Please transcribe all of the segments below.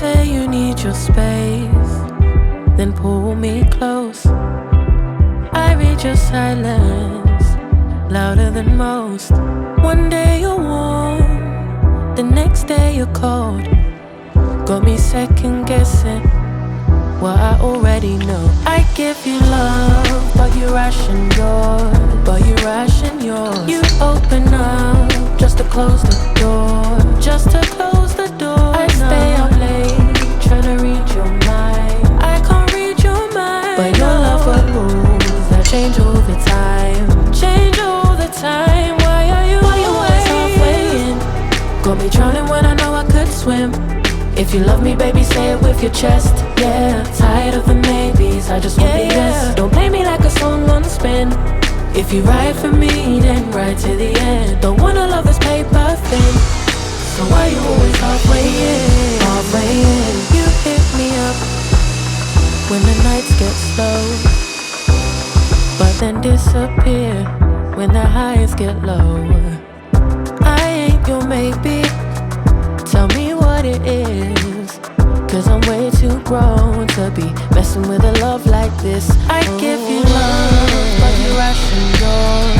say you need your space, then pull me close. I read your silence, louder than most. One day you're warm, the next day you're cold. Got me second guessing what I already know. I give you love, but you ration yours. You open up just to close the door. I stay up late, tryna read your mind. I can't read your mind, but your love got rules that change all the time. Why are you always halfway in? Got me drowning when I know I could swim. If you love me, baby, say it with your chest. Yeah, tired of the maybes, I just want the yes. Don't play me like a song on spin. If you ride for me, then ride to the end. Don't wanna love this paper thin. So why you always halfway in? You hit me up when the nights get slow, but then disappear when the highs get low. I ain't your maybe, tell me what it is, cause I'm way too grown to be messing with a love like this. I give you love, but you ration yours.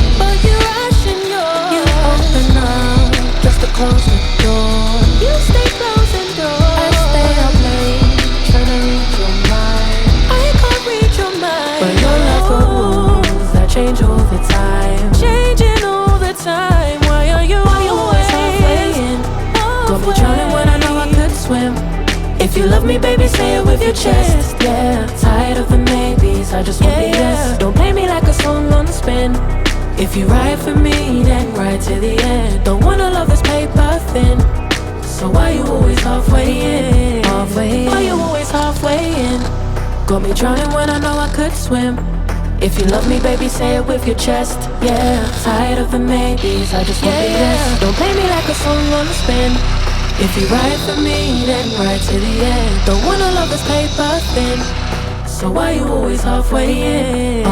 You open up just to close the door. You stay closing doors. I stay up late, tryna read your mind. I can't read your mind, but your love got rules that change all the time. Why are you always halfway in? Got me drowning when I know I could swim. If you love me, baby, say it with your chest. Yeah, tired of the maybes, I just want the yes. Don't play me like a song on spin. If you ride for me, then ride to the end. Don't wanna love this paper thin. So why you always halfway in? Why you always halfway in? Got me drowning when I know I could swim. If you love me, baby, say it with your chest. Yeah, tired of the maybes, I just want the yes. Don't play me like a song on a spin. If you ride for me, then ride to the end. Don't wanna love this paper thin. So why you always halfway in?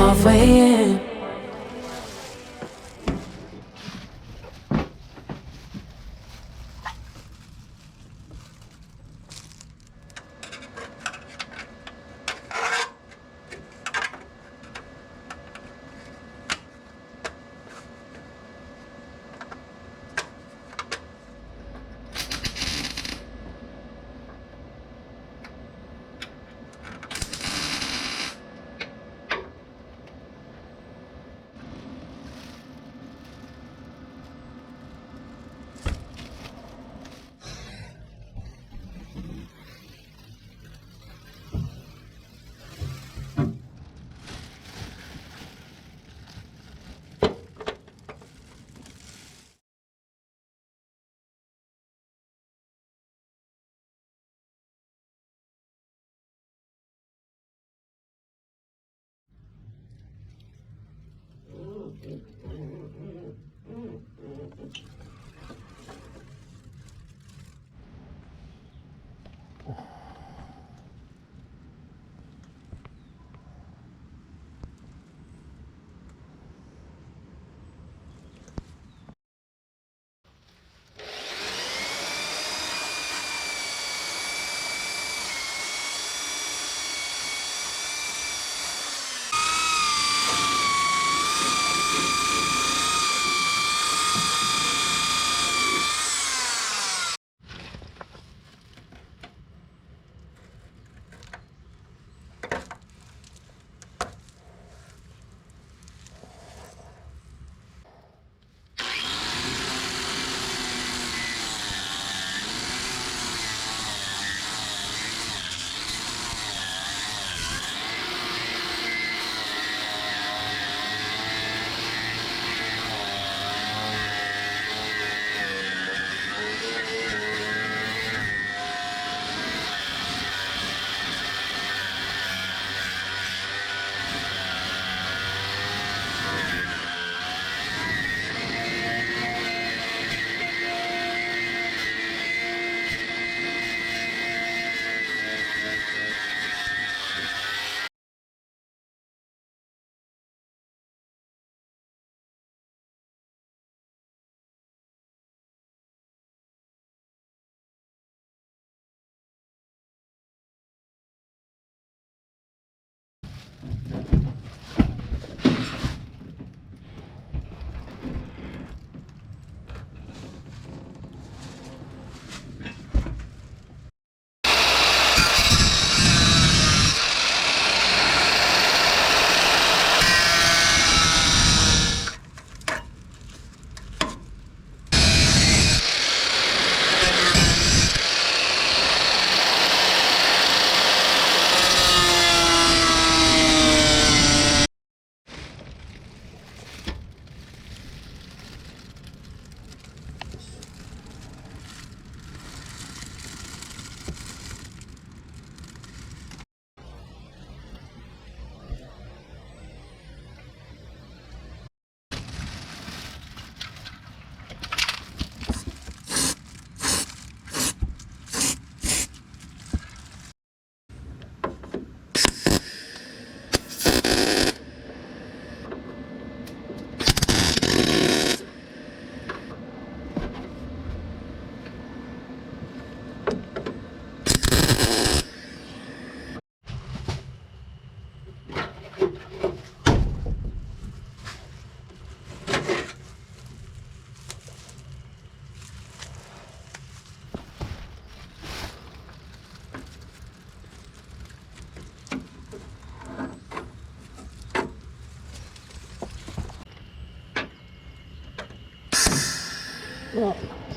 うわ、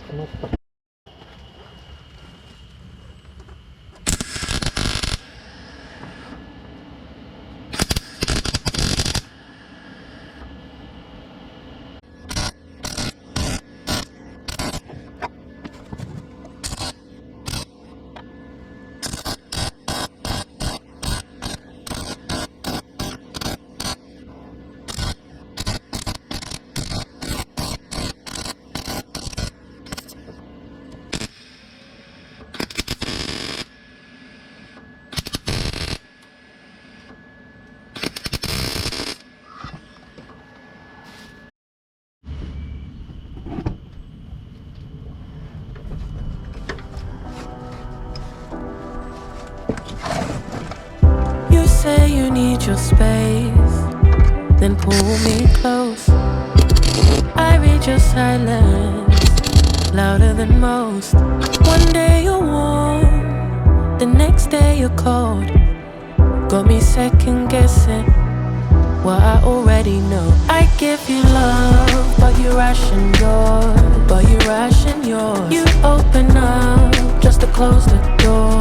捕まった。Say you need your space, then pull me close. I read your silence, louder than most. One day you're warm, the next day you're cold. Got me second guessing what I already know. I give you love, but you ration yours. You open up just to close the door.